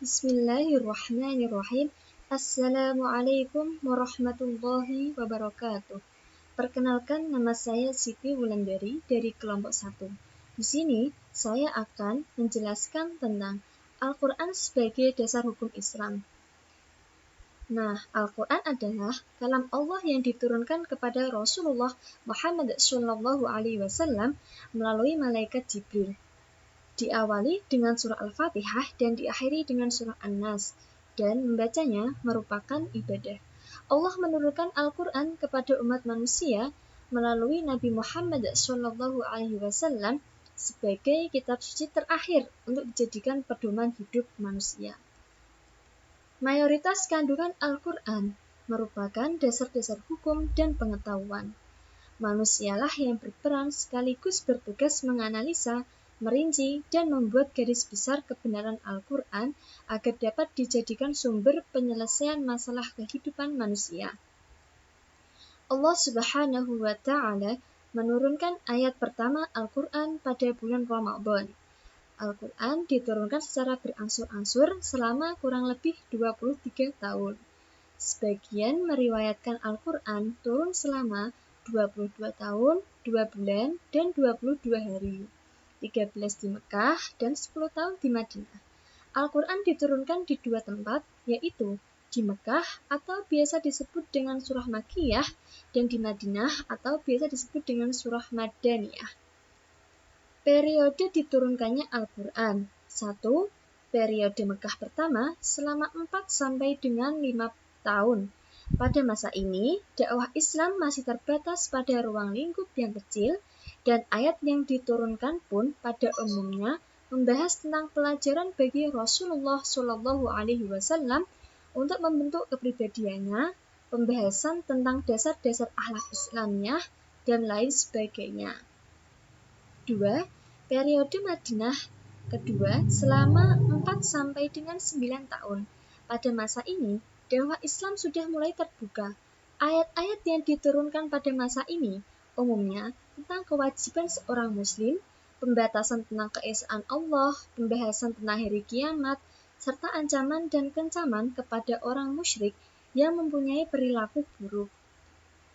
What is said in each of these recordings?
Bismillahirrahmanirrahim. Assalamualaikum warahmatullahi wabarakatuh. Perkenalkan, nama saya Siti Wulandari dari kelompok 1. Di sini saya akan menjelaskan tentang Al-Quran sebagai dasar hukum Islam. Nah, Al-Quran adalah kalam Allah yang diturunkan kepada Rasulullah Muhammad SAW melalui malaikat Jibril. Diawali dengan surah Al-Fatihah dan diakhiri dengan surah An-Nas, dan membacanya merupakan ibadah. Allah menurunkan Al-Quran kepada umat manusia melalui Nabi Muhammad SAW sebagai kitab suci terakhir untuk dijadikan pedoman hidup manusia. Mayoritas kandungan Al-Quran merupakan dasar-dasar hukum dan pengetahuan. Manusialah yang berperan sekaligus bertugas menganalisa, merinci, dan membuat garis besar kebenaran Al-Quran agar dapat dijadikan sumber penyelesaian masalah kehidupan manusia. Allah Subhanahu wa Ta'ala menurunkan ayat pertama Al-Quran pada bulan Ramadan. Al-Quran diturunkan secara berangsur-angsur selama kurang lebih 23 tahun. Sebagian meriwayatkan Al-Quran turun selama 22 tahun, 2 bulan, dan 22 hari. 13 di Mekah dan 10 tahun di Madinah. Al-Quran diturunkan di 2 tempat, yaitu di Mekah atau biasa disebut dengan surah Makkiyah, dan di Madinah atau biasa disebut dengan surah Madaniyah. Periode diturunkannya Al-Quran: 1. Periode Mekah pertama selama 4 sampai dengan 5 tahun. Pada masa ini, dakwah Islam masih terbatas pada ruang lingkup yang kecil, dan ayat yang diturunkan pun pada umumnya membahas tentang pelajaran bagi Rasulullah SAW untuk membentuk kepribadiannya, pembahasan tentang dasar-dasar akhlak Islamiyah, dan lain sebagainya. 2. Periode Madinah kedua selama 4 sampai dengan 9 tahun. Pada masa ini, dakwah Islam sudah mulai terbuka. Ayat-ayat yang diturunkan pada masa ini umumnya tentang kewajiban seorang muslim, pembatasan tentang keesaan Allah, pembahasan tentang hari kiamat, serta ancaman dan kencaman kepada orang musyrik yang mempunyai perilaku buruk.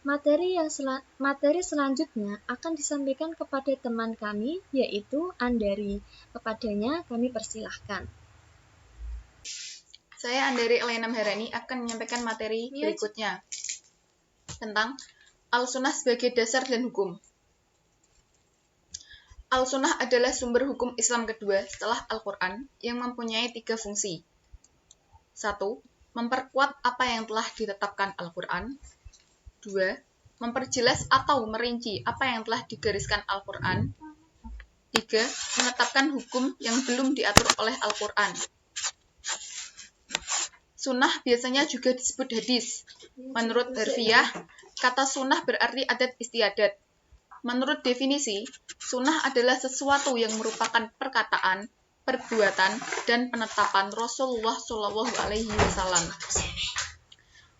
Materi selanjutnya akan disampaikan kepada teman kami, yaitu Andari. Kepadanya kami persilahkan. Saya Andari Elena Harani akan menyampaikan materi berikutnya tentang Al-Sunnah sebagai dasar dan hukum. Al-Sunnah adalah sumber hukum Islam kedua setelah Al-Quran yang mempunyai 3 fungsi. 1. Memperkuat apa yang telah ditetapkan Al-Quran. 2. Memperjelas atau merinci apa yang telah digariskan Al-Quran. 3. Menetapkan hukum yang belum diatur oleh Al-Quran. Sunnah biasanya juga disebut hadis. Menurut Harfiah, kata sunnah berarti adat istiadat. Menurut definisi, sunnah adalah sesuatu yang merupakan perkataan, perbuatan, dan penetapan Rasulullah SAW.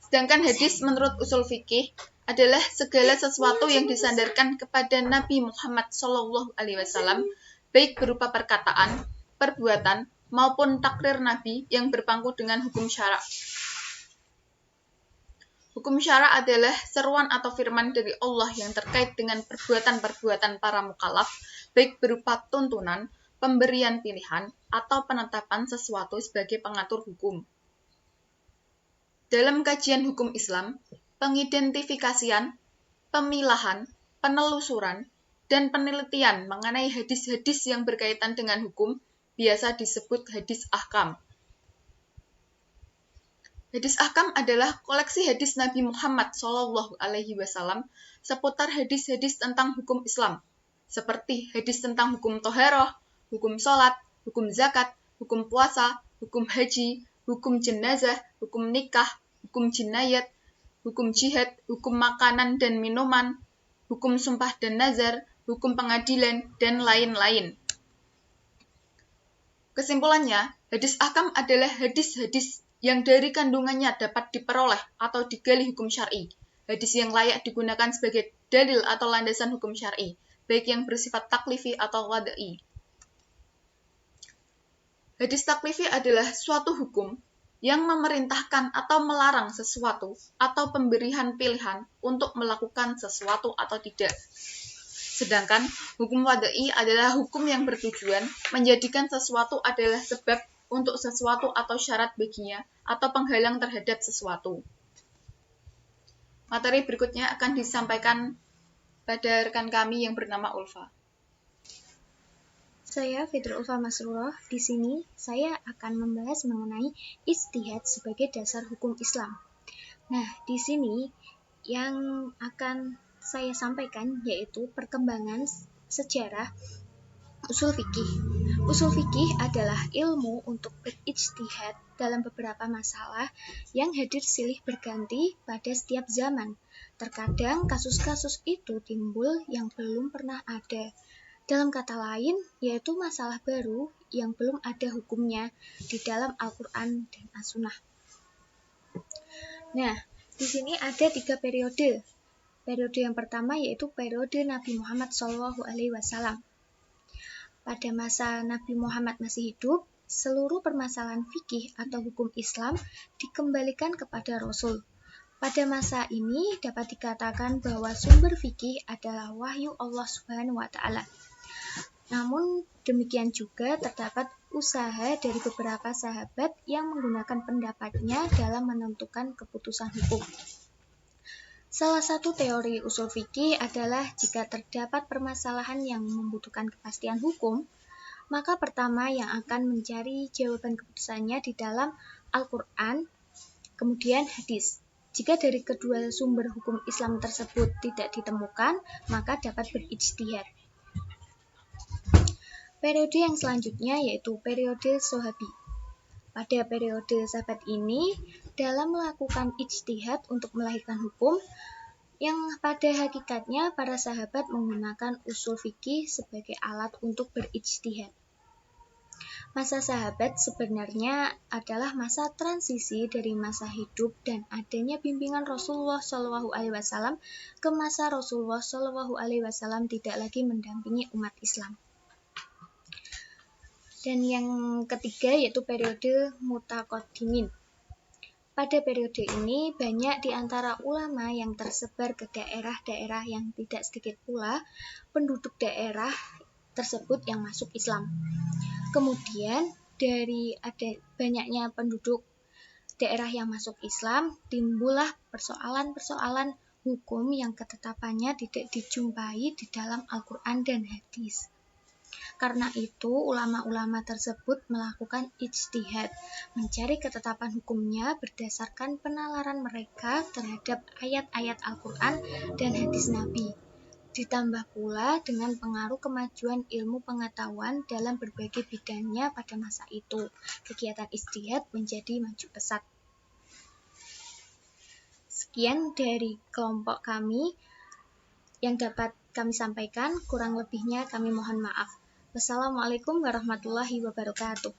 Sedangkan hadis menurut usul fikih adalah segala sesuatu yang disandarkan kepada Nabi Muhammad SAW, baik berupa perkataan, perbuatan, maupun takrir Nabi yang berpangku dengan hukum syara'. Hukum syara' adalah seruan atau firman dari Allah yang terkait dengan perbuatan-perbuatan para mukallaf, baik berupa tuntunan, pemberian pilihan, atau penetapan sesuatu sebagai pengatur hukum. Dalam kajian hukum Islam, pengidentifikasian, pemilahan, penelusuran, dan penelitian mengenai hadis-hadis yang berkaitan dengan hukum biasa disebut hadis ahkam. Hadis ahkam adalah koleksi hadis Nabi Muhammad SAW seputar hadis-hadis tentang hukum Islam, seperti hadis tentang hukum toharoh, hukum sholat, hukum zakat, hukum puasa, hukum haji, hukum jenazah, hukum nikah, hukum jinayat, hukum jihad, hukum makanan dan minuman, hukum sumpah dan nazar, hukum pengadilan, dan lain-lain. Kesimpulannya, hadis ahkam adalah hadis-hadis yang dari kandungannya dapat diperoleh atau digali hukum syar'i, hadis yang layak digunakan sebagai dalil atau landasan hukum syar'i, baik yang bersifat taklifi atau wad'i. Hadis taklifi adalah suatu hukum yang memerintahkan atau melarang sesuatu atau pemberian pilihan untuk melakukan sesuatu atau tidak. Sedangkan hukum wadai adalah hukum yang bertujuan menjadikan sesuatu adalah sebab untuk sesuatu atau syarat baginya atau penghalang terhadap sesuatu. Materi berikutnya akan disampaikan pada rekan kami yang bernama Ulfa. Saya Fitrul Ulfa Masrurah. Di sini saya akan membahas mengenai ijtihad sebagai dasar hukum Islam. Nah, di sini yang akan saya sampaikan yaitu perkembangan sejarah usul fikih. Usul fikih adalah ilmu untuk berijtihad dalam beberapa masalah yang hadir silih berganti pada setiap zaman. Terkadang kasus-kasus itu timbul yang belum pernah ada. Dalam kata lain, yaitu masalah baru yang belum ada hukumnya di dalam Al-Quran dan As-Sunnah. Nah, di sini ada 3 periode. Periode yang pertama yaitu periode Nabi Muhammad SAW. Pada masa Nabi Muhammad masih hidup, seluruh permasalahan fikih atau hukum Islam dikembalikan kepada Rasul. Pada masa ini dapat dikatakan bahwa sumber fikih adalah wahyu Allah Subhanahu wa Ta'ala. Namun demikian juga terdapat usaha dari beberapa sahabat yang menggunakan pendapatnya dalam menentukan keputusan hukum. Salah satu teori usul fikih adalah jika terdapat permasalahan yang membutuhkan kepastian hukum, maka pertama yang akan mencari jawaban keputusannya di dalam Al-Quran, kemudian hadis. Jika dari kedua sumber hukum Islam tersebut tidak ditemukan, maka dapat berijtihad. Periode yang selanjutnya yaitu periode Sahabi. Pada periode sahabat ini, dalam melakukan ijtihad untuk melahirkan hukum, yang pada hakikatnya para sahabat menggunakan usul fikih sebagai alat untuk berijtihad. Masa sahabat sebenarnya adalah masa transisi dari masa hidup dan adanya bimbingan Rasulullah SAW ke masa Rasulullah SAW tidak lagi mendampingi umat Islam. Dan yang ketiga yaitu periode Mutaqaddimin. Pada periode ini banyak di antara ulama yang tersebar ke daerah-daerah yang tidak sedikit pula penduduk daerah tersebut yang masuk Islam. Kemudian dari ada banyaknya penduduk daerah yang masuk Islam, timbullah persoalan-persoalan hukum yang ketetapannya tidak dijumpai di dalam Al-Quran dan hadis. Karena itu, ulama-ulama tersebut melakukan ijtihad, mencari ketetapan hukumnya berdasarkan penalaran mereka terhadap ayat-ayat Al-Quran dan hadis Nabi. Ditambah pula dengan pengaruh kemajuan ilmu pengetahuan dalam berbagai bidangnya pada masa itu, kegiatan ijtihad menjadi maju pesat. Sekian dari kelompok kami yang dapat kami sampaikan, kurang lebihnya kami mohon maaf. Wassalamualaikum warahmatullahi wabarakatuh.